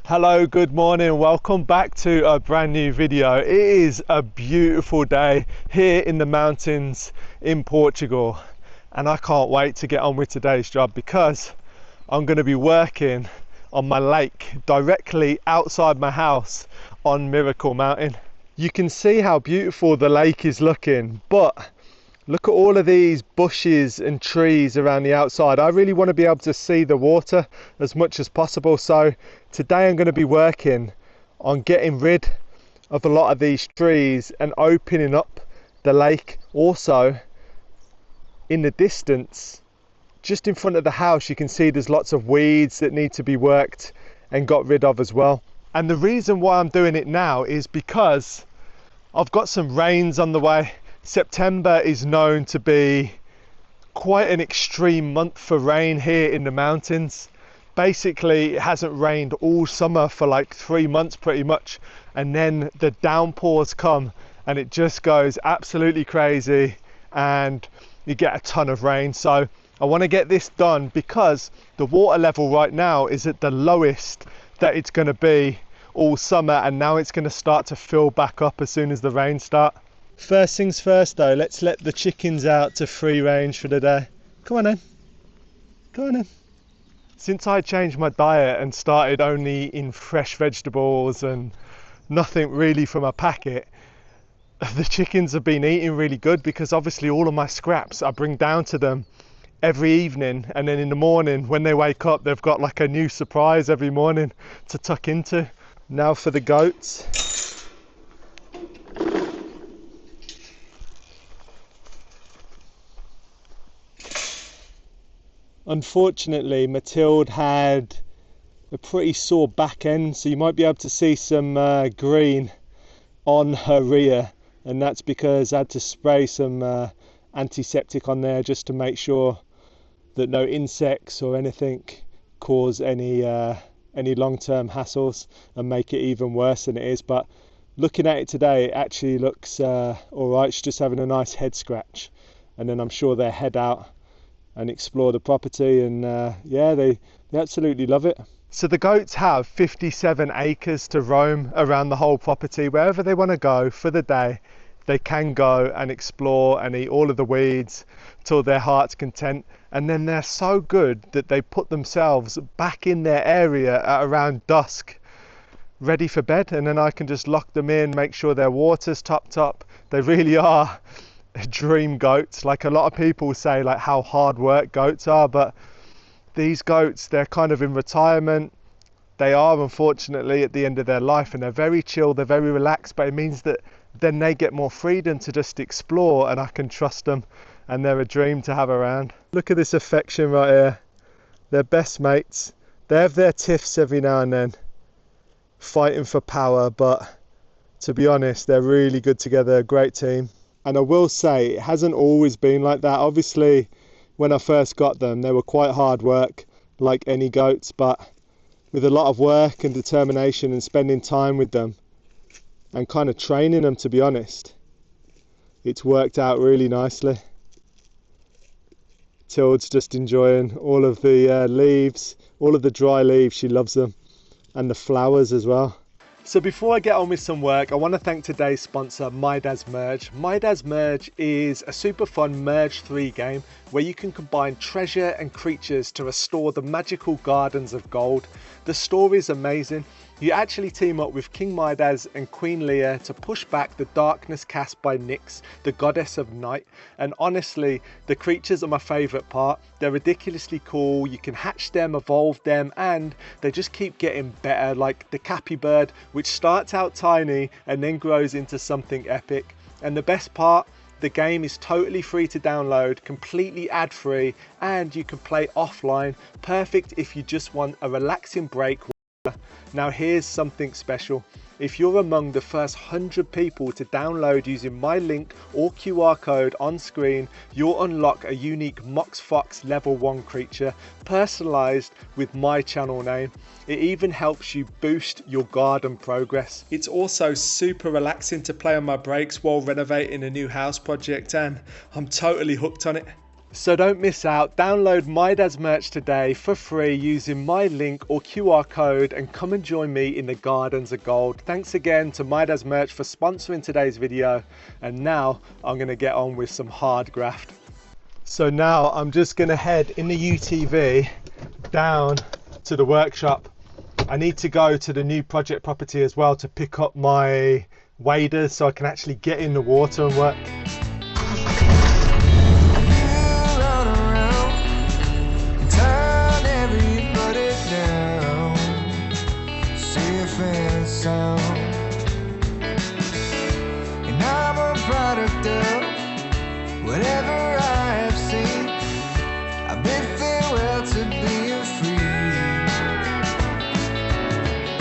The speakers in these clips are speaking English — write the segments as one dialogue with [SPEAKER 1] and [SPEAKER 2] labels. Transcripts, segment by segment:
[SPEAKER 1] Hello, good morning, welcome back to a brand new video. It is a beautiful day here in the mountains in Portugal, and I can't wait to get on with today's job because I'm going to be working on my lake directly outside my house on Miracle Mountain. You can see how beautiful the lake is looking, but look at all of these bushes and trees around the outside. I really want to be able to see the water as much as possible. So today I'm going to be working on getting rid of a lot of these trees and opening up the lake. Also, in the distance, just in front of the house, you can see there's lots of weeds that need to be worked and got rid of as well. And the reason why I'm doing it now is because I've got some rains on the way. September is known to be quite an extreme month for rain here in the mountains. Basically, it hasn't rained all summer for like 3 months pretty much, and then the downpours come and it just goes absolutely crazy and you get a ton of rain. So I want to get this done because the water level right now is at the lowest that it's going to be all summer, and now it's going to start to fill back up as soon as the rains start. First things first though, let's let the chickens out to free range for the day. Come on in, come on in. Since I changed my diet and started only in fresh vegetables and nothing really from a packet, the chickens have been eating really good because obviously all of my scraps I bring down to them every evening, and then in the morning when they wake up they've got like a new surprise every morning to tuck into. Now for the goats. Unfortunately, Matilde had a pretty sore back end, so you might be able to see some green on her rear, and that's because I had to spray some antiseptic on there just to make sure that no insects or anything cause any long-term hassles and make it even worse than it is. But looking at it today, it actually looks all right. She's just having a nice head scratch, and then I'm sure they'll head out and explore the property, and yeah, they absolutely love it. So the goats have 57 acres to roam around the whole property. Wherever they want to go for the day, they can go and explore and eat all of the weeds till their heart's content. And then they're so good that they put themselves back in their area at around dusk, ready for bed, and then I can just lock them in, make sure their water's topped up. They really are dream goats. Like, a lot of people say like how hard work goats are, but these goats, they're kind of in retirement. They are unfortunately at the end of their life, and they're very chill, they're very relaxed, but it means that then they get more freedom to just explore, and I can trust them, and they're a dream to have around. Look at this affection right here. They're best mates. They have their tiffs every now and then, fighting for power, but to be honest, they're really good together, a great team. And I will say, it hasn't always been like that. Obviously, when I first got them, they were quite hard work, like any goats, but with a lot of work and determination and spending time with them and kind of training them, to be honest, it's worked out really nicely. Tilde's just enjoying all of the leaves, all of the dry leaves, she loves them, and the flowers as well. So before I get on with some work, I want to thank today's sponsor, My Dad's Merge. My Dad's Merge is a super fun Merge 3 game where you can combine treasure and creatures to restore the magical gardens of gold. The story is amazing. You actually team up with King Midas and Queen Leah to push back the darkness cast by Nyx, the goddess of night. And honestly, the creatures are my favourite part. They're ridiculously cool. You can hatch them, evolve them, and they just keep getting better, like the Cappy Bird, which starts out tiny and then grows into something epic. And the best part, the game is totally free to download, completely ad-free, and you can play offline. Perfect if you just want a relaxing break. Now here's something special. If you're among the first 100 people to download using my link or QR code on screen, you'll unlock a unique Mox Fox level 1 creature, personalised with my channel name. It even helps you boost your garden progress. It's also super relaxing to play on my breaks while renovating a new house project, and I'm totally hooked on it. So don't miss out, download My Dad's merch today for free using my link or QR code and come and join me in the Gardens of Gold. Thanks again to My Dad's merch for sponsoring today's video, and now I'm going to get on with some hard graft. So now I'm just going to head in the UTV down to the workshop. I need to go to the new project property as well to pick up my waders so I can actually get in the water and work.
[SPEAKER 2] And I'm a product of whatever I have seen. I bid farewell to being free.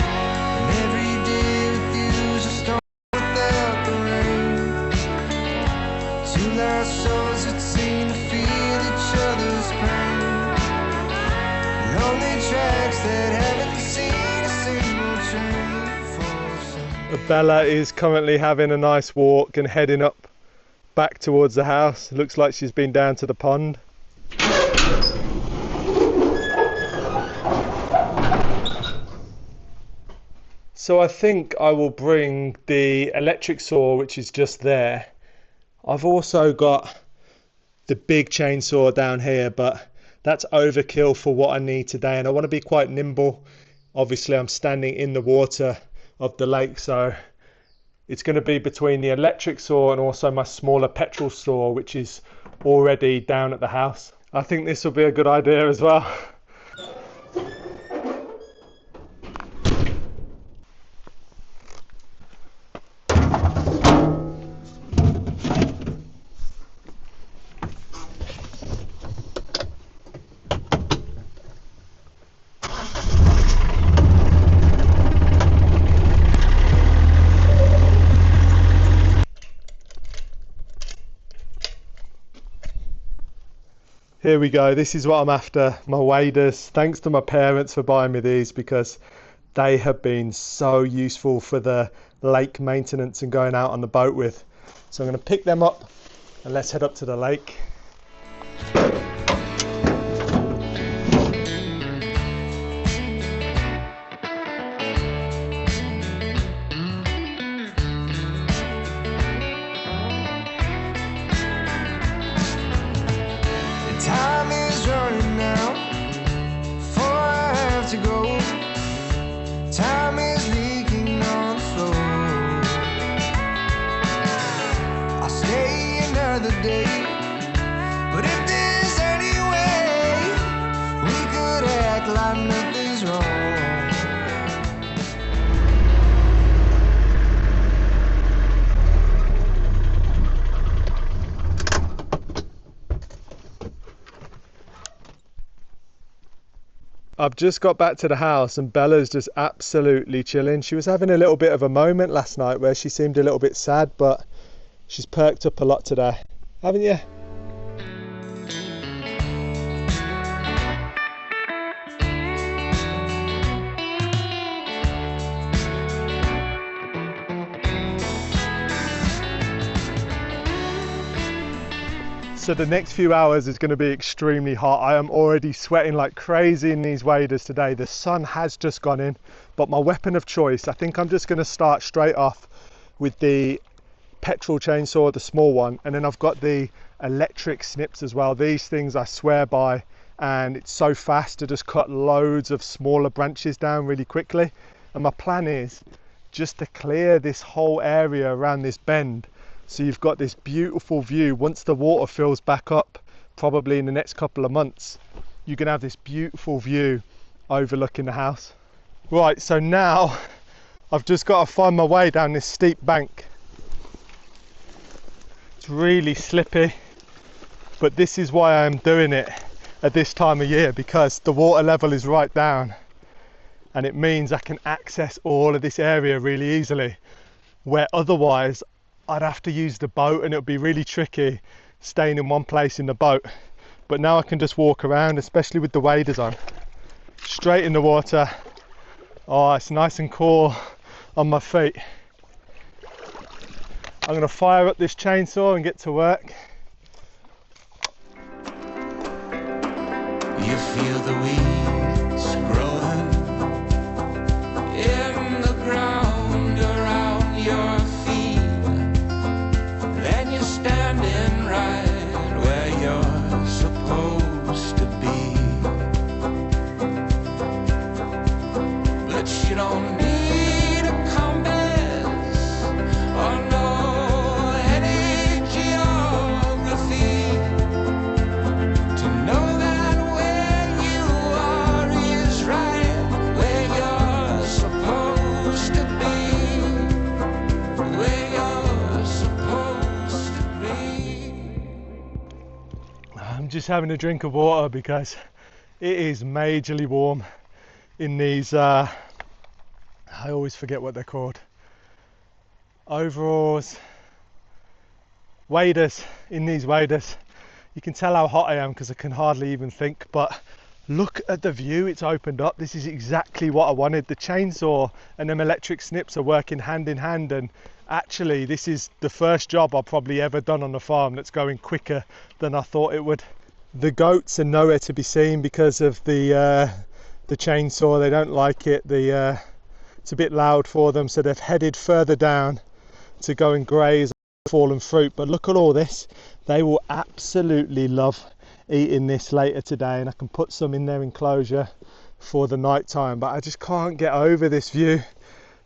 [SPEAKER 2] And every day with you is a storm without the rain. Two lost souls that seem to feel each other's pain. Lonely tracks that haven't seen a single train.
[SPEAKER 1] Bella is currently having a nice walk and heading up back towards the house. Looks like she's been down to the pond. So I think I will bring the electric saw, which is just there. I've also got the big chainsaw down here, but that's overkill for what I need today, and I want to be quite nimble. Obviously I'm standing in the water of the lake, so it's going to be between the electric saw and also my smaller petrol saw, which is already down at the house. I think this will be a good idea as well. Here we go, this is what I'm after, my waders. Thanks to my parents for buying me these because they have been so useful for the lake maintenance and going out on the boat with. So I'm going to pick them up and let's head up to the lake.
[SPEAKER 2] Time is running out, before I have to go. Time is leaking on the floor. I'll stay another day, but if there's any way we could act like nothing's wrong.
[SPEAKER 1] I've just got back to the house and Bella's just absolutely chilling. She was having a little bit of a moment last night where she seemed a little bit sad, but she's perked up a lot today, haven't you? So the next few hours is going to be extremely hot. I am already sweating like crazy in these waders today. The sun has just gone in, but my weapon of choice, I think I'm just going to start straight off with the petrol chainsaw, the small one, and then I've got the electric snips as well. These things I swear by, and it's so fast to just cut loads of smaller branches down really quickly. And my plan is just to clear this whole area around this bend, so you've got this beautiful view. Once the water fills back up, probably in the next couple of months, you can have this beautiful view overlooking the house. Right, so now I've just got to find my way down this steep bank. It's really slippy, but this is why I'm doing it at this time of year, because the water level is right down and it means I can access all of this area really easily, where otherwise I'd have to use the boat and it would be really tricky staying in one place in the boat. But now I can just walk around, especially with the waders on, straight in the water. Oh, it's nice and cool on my feet. I'm going to fire up this chainsaw and get to work.
[SPEAKER 2] You feel the weeds growing in the ground around your feet. Then you're standing right where you're supposed to be. But you don't need a compass or no any geography to know that where you are is right where you're supposed to be. Where you're supposed to be.
[SPEAKER 1] I'm just having a drink of water because it is majorly warm in these, I always forget what they're called, overalls, waders, in these waders. You can tell how hot I am because I can hardly even think, but look at the view it's opened up. This is exactly what I wanted. The chainsaw and them electric snips are working hand in hand, and actually this is the first job I've probably ever done on the farm that's going quicker than I thought it would. The goats are nowhere to be seen because of the chainsaw. They don't like it. It's a bit loud for them, so they've headed further down to go and graze fallen fruit. But look at all this. They will absolutely love eating this later today, and I can put some in their enclosure for the night time. But I just can't get over this view.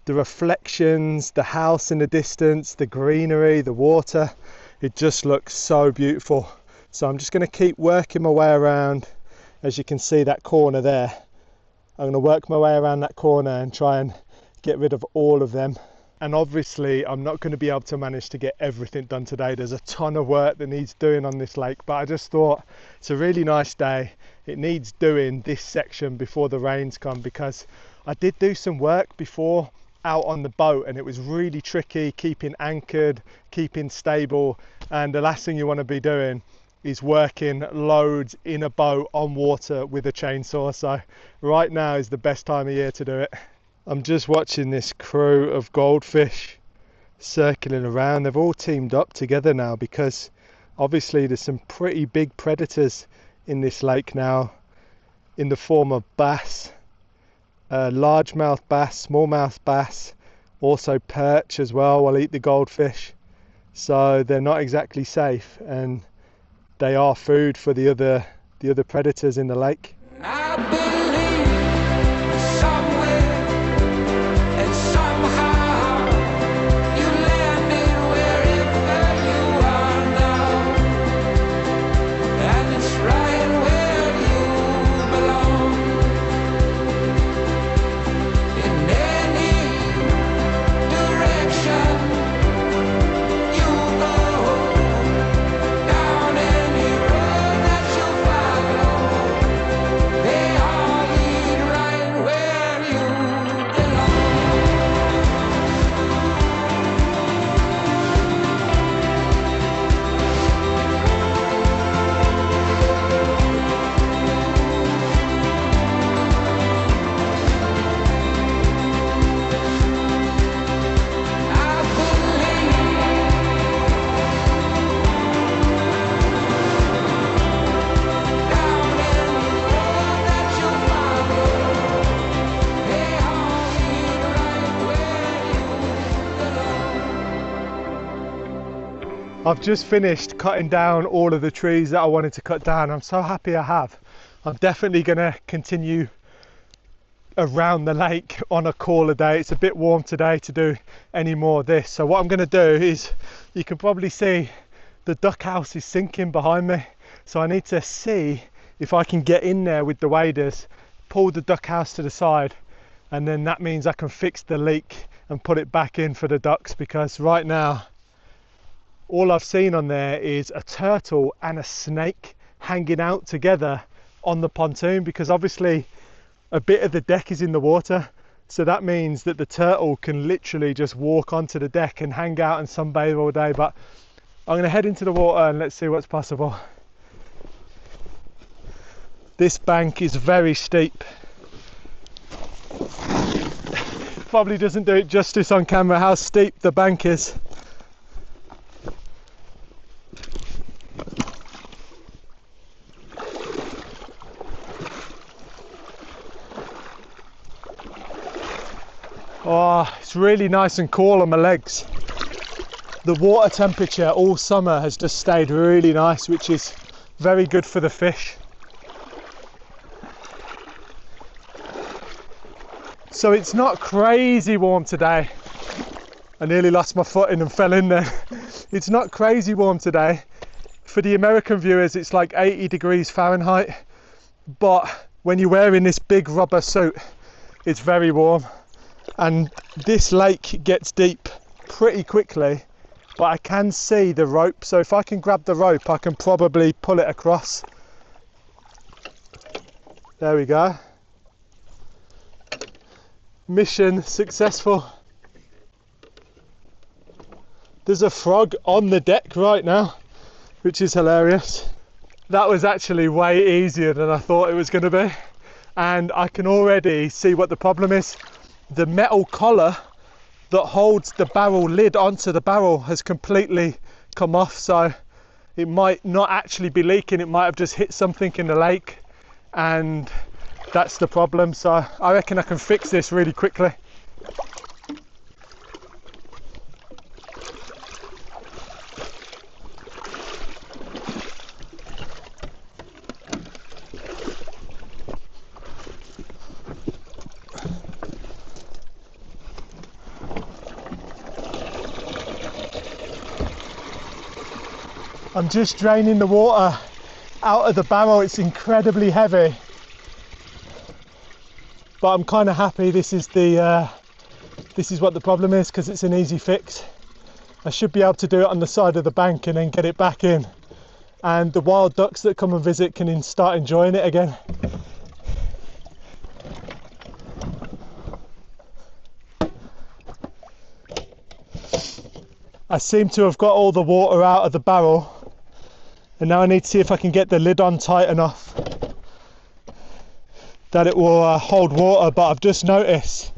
[SPEAKER 1] The reflections, the house in the distance, the greenery, the water, it just looks so beautiful. So I'm just going to keep working my way around. As you can see, that corner there, I'm going to work my way around that corner and try and get rid of all of them. And obviously I'm not going to be able to manage to get everything done today. There's a ton of work that needs doing on this lake, but I just thought it's a really nice day. It needs doing this section before the rains come, because I did do some work before out on the boat and it was really tricky keeping anchored, keeping stable, and the last thing you want to be doing is working loads in a boat on water with a chainsaw. So right now is the best time of year to do it. I'm just watching this crew of goldfish circling around. They've all teamed up together now because obviously there's some pretty big predators in this lake now, in the form of bass, largemouth bass, smallmouth bass, also perch as well will eat the goldfish. So they're not exactly safe, and they are food for the other predators in the lake.
[SPEAKER 2] I believe somewhere and somehow you landed wherever you are now, and it's right where you belong. In any direction you go, down any road that you follow, they all lead right where you belong. I believe down any road that you follow, they all lead right where you belong.
[SPEAKER 1] I've just finished cutting down all of the trees that I wanted to cut down. I'm so happy I have. I'm definitely going to continue around the lake on a cooler day. It's a bit warm today to do any more of this. So what I'm going to do is, you can probably see the duck house is sinking behind me. So I need to see if I can get in there with the waders, pull the duck house to the side, and then that means I can fix the leak and put it back in for the ducks, because right now all I've seen on there is a turtle and a snake hanging out together on the pontoon, because obviously a bit of the deck is in the water. So that means that the turtle can literally just walk onto the deck and hang out and sunbathe all day. But I'm going to head into the water and let's see what's possible. This bank is very steep. Probably doesn't do it justice on camera how steep the bank is. Oh, it's really nice and cool on my legs. The water temperature all summer has just stayed really nice, which is very good for the fish. So it's not crazy warm today. I nearly lost my footing and fell in there. It's not crazy warm today. For the American viewers, it's like 80 degrees Fahrenheit. But when you're wearing this big rubber suit, it's very warm. And this lake gets deep pretty quickly, but I can see the rope. So if I can grab the rope, I can probably pull it across. There we go. Mission successful. There's a frog on the deck right now, which is hilarious. That was actually way easier than I thought it was going to be. And I can already see what the problem is. The metal collar that holds the barrel lid onto the barrel has completely come off. So it might not actually be leaking. It might have just hit something in the lake. And that's the problem. So I reckon I can fix this really quickly. I'm just draining the water out of the barrel. It's incredibly heavy, but I'm kind of happy this is what the problem is, because it's an easy fix. I should be able to do it on the side of the bank and then get it back in, and the wild ducks that come and visit can start enjoying it again. I seem to have got all the water out of the barrel, and now I need to see if I can get the lid on tight enough that it will hold water. But I've just noticed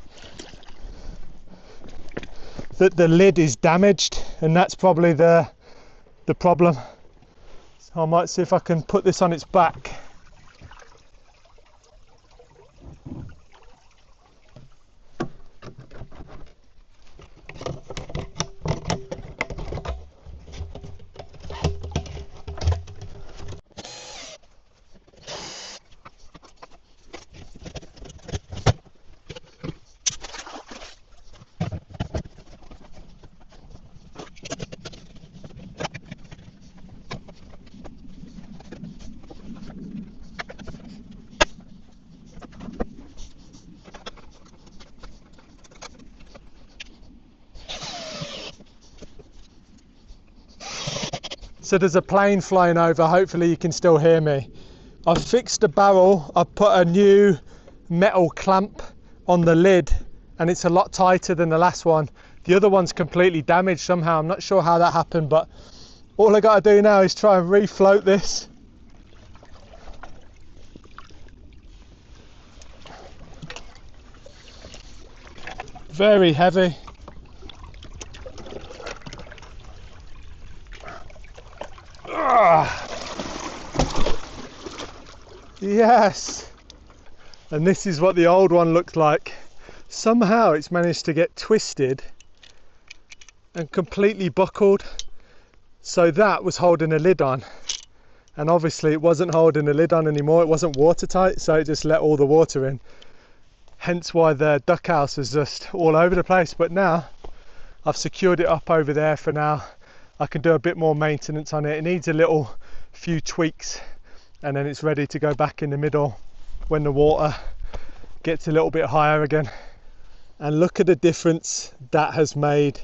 [SPEAKER 1] that the lid is damaged, and that's probably the problem. So I might see if I can put this on its back. So there's a plane flying over, hopefully you can still hear me. I've fixed the barrel, I've put a new metal clamp on the lid, and it's a lot tighter than the last one. The other one's completely damaged somehow. I'm not sure how that happened, but all I got to do now is try and refloat this. Very heavy. Yes, and this is what the old one looked like. Somehow it's managed to get twisted and completely buckled. So that was holding a lid on, and obviously it wasn't holding a lid on anymore. It wasn't watertight, so it just let all the water in. Hence why the duck house is just all over the place. But now I've secured it up over there for now. I can do a bit more maintenance on it. It needs a few tweaks, and then it's ready to go back in the middle when the water gets a little bit higher again. And look at the difference that has made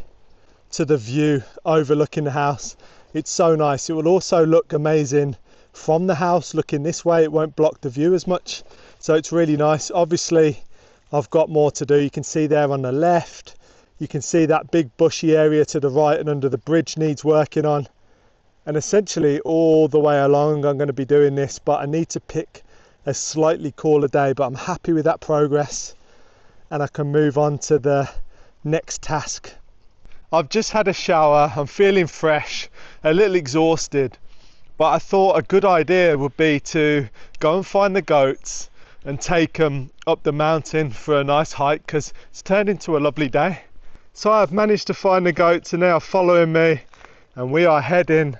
[SPEAKER 1] to the view overlooking the house. It's so nice. It will also look amazing from the house looking this way. It won't block the view as much, so it's really nice. Obviously I've got more to do. You can see there on the left, you can see that big bushy area to the right, and under the bridge needs working on. And essentially all the way along I'm going to be doing this, but I need to pick a slightly cooler day. But I'm happy with that progress, and I can move on to the next task. I've just had a shower, I'm feeling fresh, a little exhausted, but I thought a good idea would be to go and find the goats and take them up the mountain for a nice hike, because it's turned into a lovely day. So I've managed to find the goats and they are following me, and we are heading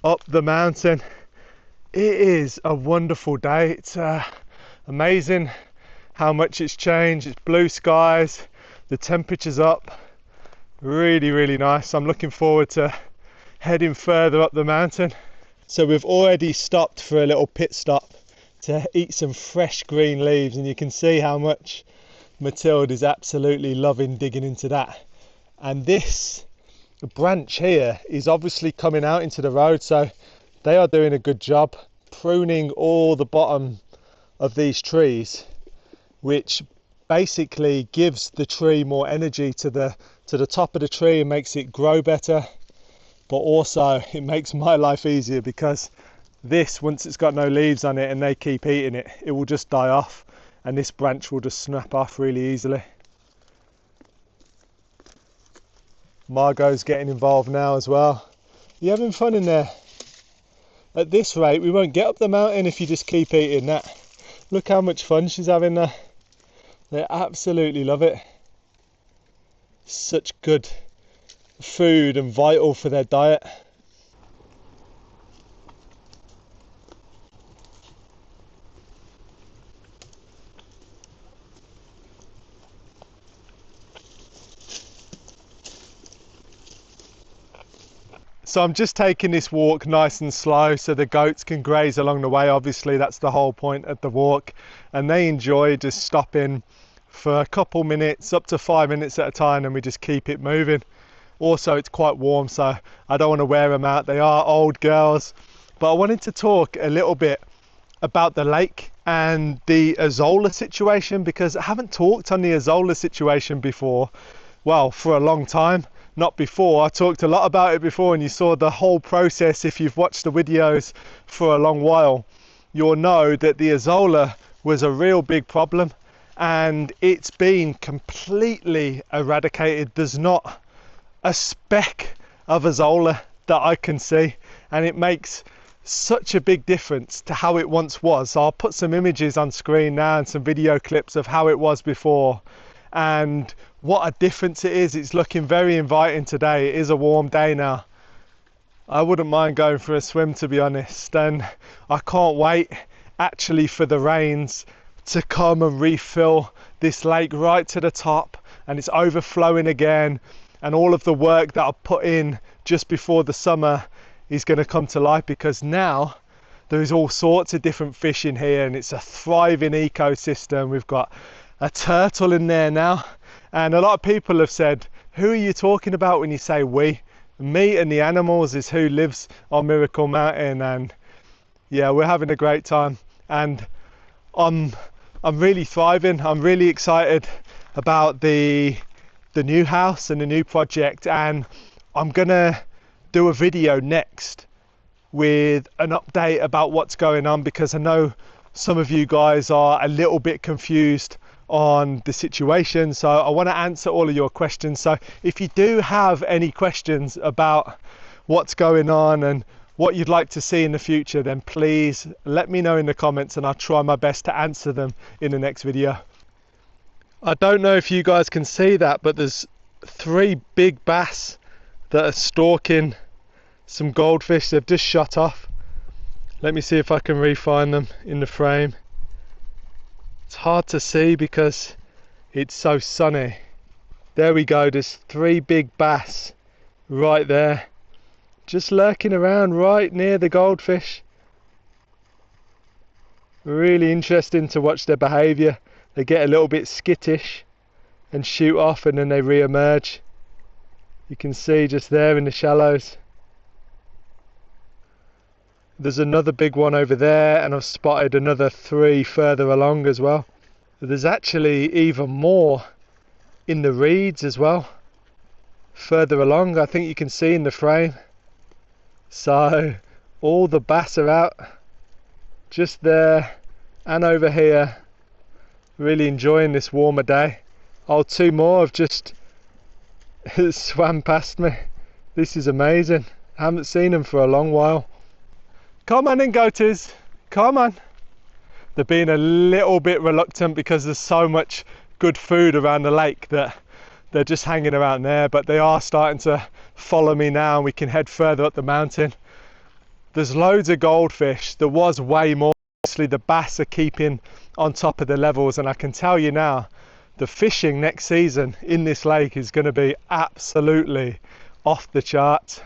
[SPEAKER 1] up the mountain. It is a wonderful day. It's amazing how much it's changed. It's blue skies, the temperature's up, really nice. I'm looking forward to heading further up the mountain. So we've already stopped for a little pit stop to eat some fresh green leaves, and you can see how much Matilda is absolutely loving digging into that. And this branch here is obviously coming out into the road, so they are doing a good job pruning all the bottom of these trees, which basically gives the tree more energy to the top of the tree and makes it grow better. But also it makes my life easier, because this, once it's got no leaves on it and they keep eating it, it will just die off, and this branch will just snap off really easily. Margot's getting involved now as well. You having fun in there? At this rate we won't get up the mountain if you just keep eating that. Look how much fun she's having there. They absolutely love it. Such good food and vital for their diet. So I'm just taking this walk nice and slow so the goats can graze along the way. Obviously that's the whole point of the walk, and they enjoy just stopping for a couple minutes, up to 5 minutes at a time, and we just keep it moving. Also it's quite warm, so I don't want to wear them out. They are old girls. But I wanted to talk a little bit about the lake and the Azolla situation, because I haven't talked on the Azolla situation before, well, for a long time. Not before. I talked a lot about it before, and you saw the whole process. If you've watched the videos for a long while, you'll know that the Azolla was a real big problem, and it's been completely eradicated. There's not a speck of Azolla that I can see, and it makes such a big difference to how it once was. So I'll put some images on screen now and some video clips of how it was before, and what a difference it is. It's looking very inviting today. It is a warm day now. I wouldn't mind going for a swim, to be honest, and I can't wait actually for the rains to come and refill this lake right to the top, and it's overflowing again, and all of the work that I put in just before the summer is going to come to life, because now there is all sorts of different fish in here, and it's a thriving ecosystem. We've got a turtle in there now. And a lot of people have said, who are you talking about when you say we? Me and the animals is who lives on Miracle Mountain. And yeah, we're having a great time, and I'm really thriving. I'm really excited about the new house and the new project, and I'm gonna do a video next with an update about what's going on, because I know some of you guys are a little bit confused on the situation, so I want to answer all of your questions. So if you do have any questions about what's going on and what you'd like to see in the future, then please let me know in the comments, and I'll try my best to answer them in the next video. I don't know if you guys can see that, but there's 3 big bass that are stalking some goldfish. They've just shot off. Let me see if I can re-find them in the frame. It's hard to see because it's so sunny. There we go, there's 3 big bass right there, just lurking around right near the goldfish. Really interesting to watch their behaviour. They get a little bit skittish and shoot off, and then they re-emerge. You can see just there in the shallows. There's another big one over there, and I've spotted another 3 further along as well. There's actually even more in the reeds as well, further along. I think you can see in the frame. So all the bass are out just there and over here. Really enjoying this warmer day. Oh, 2 more have just swam past me. This is amazing. I haven't seen them for a long while. Come on in, goaties. Come on. they're being a little bit reluctant because there's so much good food around the lake that they're just hanging around there, but they are starting to follow me now, and we can head further up the mountain. There's loads of goldfish. There was way more. Obviously the bass are keeping on top of the levels, and I can tell you now, the fishing next season in this lake is going to be absolutely off the charts.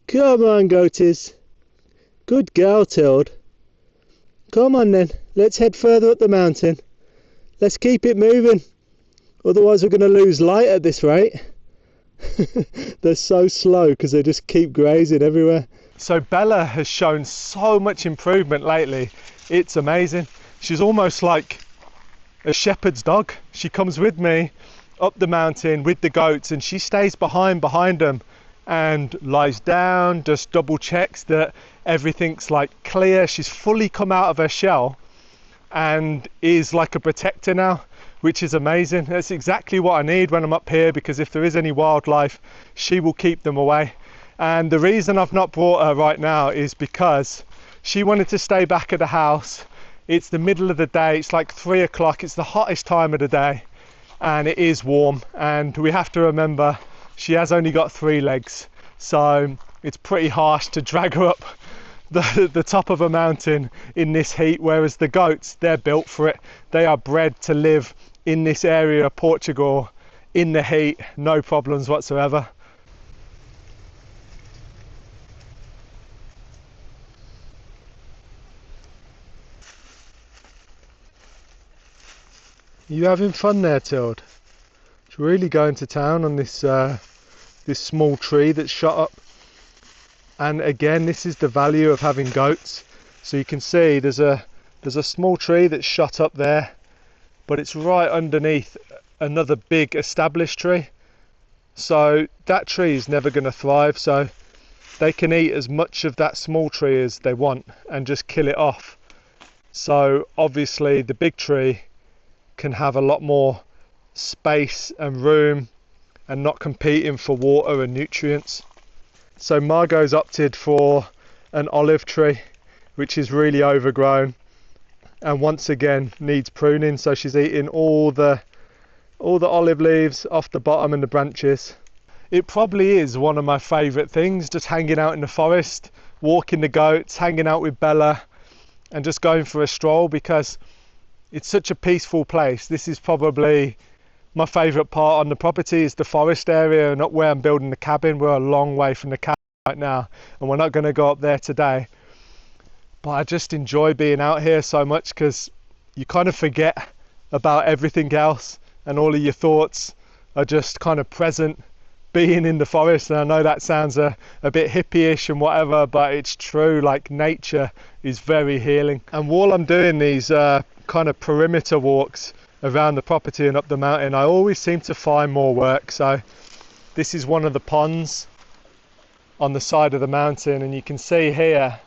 [SPEAKER 1] Come on, goaties. Good girl, Tilde. Come on then, let's head further up the mountain. Let's keep it moving. Otherwise we're going to lose light at this rate. They're so slow because they just keep grazing everywhere. So Bella has shown so much improvement lately. It's amazing. She's almost like a shepherd's dog. She comes with me up the mountain with the goats, and she stays behind them and lies down, just double checks that everything's like clear. She's fully come out of her shell and is like a protector now, which is amazing. That's exactly what I need when I'm up here, because if there is any wildlife, she will keep them away. And the reason I've not brought her right now is because she wanted to stay back at the house. It's the middle of the day, it's like 3 o'clock, it's the hottest time of the day, and it is warm, and we have to remember she has only got 3 legs, so it's pretty harsh to drag her up the top of a mountain in this heat, whereas the goats, they're built for it. They are bred to live in this area of Portugal in the heat, no problems whatsoever. You having fun there, Tilde? It's really going to town on this this small tree that's shot up. And again, this is the value of having goats. So you can see there's a small tree that's shot up there, but it's right underneath another big established tree. So that tree is never going to thrive. So they can eat as much of that small tree as they want and just kill it off. So obviously the big tree can have a lot more space and room and not competing for water and nutrients. So Margot's opted for an olive tree, which is really overgrown and once again needs pruning, so she's eating all the olive leaves off the bottom and the branches. It probably is one of my favourite things, just hanging out in the forest, walking the goats, hanging out with Bella and just going for a stroll, because it's such a peaceful place. This is probably my favourite part on the property, is the forest area, and up where I'm building the cabin. We're a long way from the cabin right now and we're not going to go up there today, but I just enjoy being out here so much because you kind of forget about everything else and all of your thoughts are just kind of present being in the forest. And I know that sounds a bit hippie-ish and whatever, but it's true. Like, nature is very healing. And while I'm doing these kind of perimeter walks around the property and up the mountain, I always seem to find more work. So this is one of the ponds on the side of the mountain, and you can see here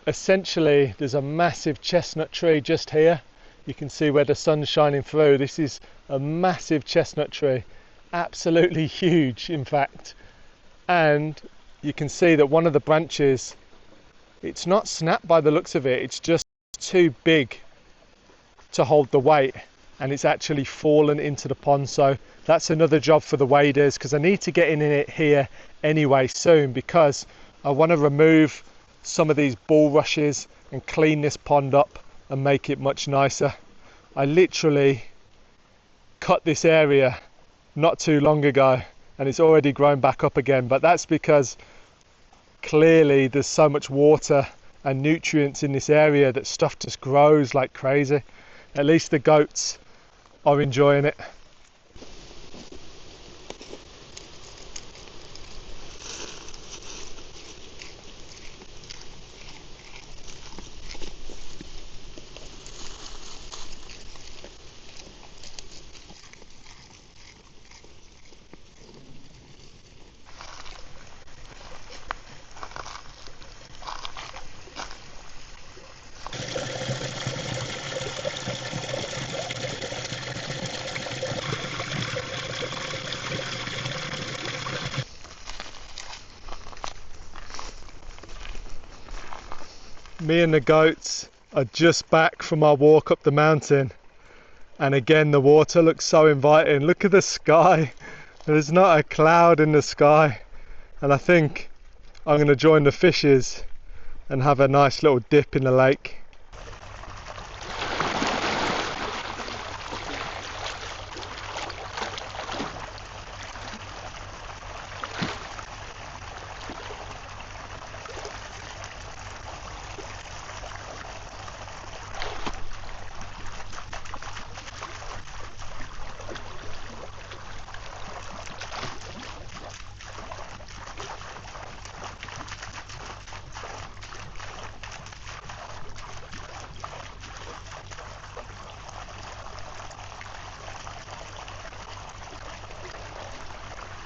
[SPEAKER 1] essentially there's a massive chestnut tree just here. You can see where the sun's shining through. This is a massive chestnut tree, absolutely huge in fact, and you can see that one of the branches, it's not snapped by the looks of it, it's just too big to hold the weight, and it's actually fallen into the pond. So that's another job for the waders, because I need to get in it here anyway soon, because I want to remove some of these bulrushes and clean this pond up and make it much nicer. I literally cut this area not too long ago and it's already grown back up again, but that's because clearly there's so much water and nutrients in this area that stuff just grows like crazy. At least the goats are enjoying it. Me and the goats are just back from our walk up the mountain, and again the water looks so inviting. Look at the sky, there's not a cloud in the sky, and I think I'm going to join the fishes and have a nice little dip in the lake.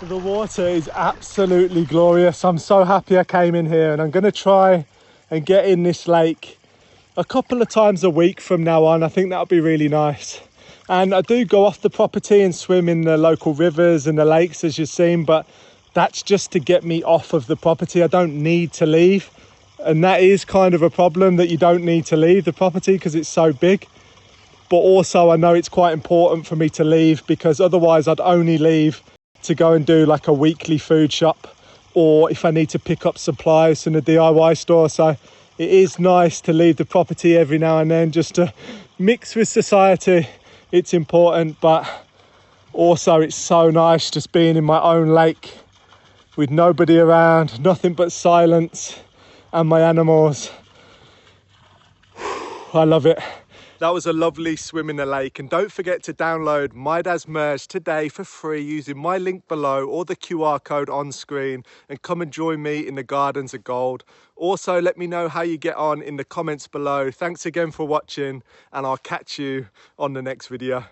[SPEAKER 1] The water is absolutely glorious. I'm so happy I came in here, and I'm going to try and get in this lake a couple of times a week from now on. I think that'll be really nice. And I do go off the property and swim in the local rivers and the lakes, as you've seen, but that's just to get me off of the property. I don't need to leave, and that is kind of a problem, that you don't need to leave the property because it's so big. But also I know it's quite important for me to leave, because otherwise I'd only leave to go and do like a weekly food shop, or if I need to pick up supplies in a DIY store. So it is nice to leave the property every now and then just to mix with society. It's important, but also it's so nice just being in my own lake with nobody around, nothing but silence and my animals. I love it. That was a lovely swim in the lake, and don't forget to download My Dad's Merge today for free using my link below or the QR code on screen, and come and join me in the Gardens of Gold. Also, let me know how you get on in the comments below. Thanks again for watching, and I'll catch you on the next video.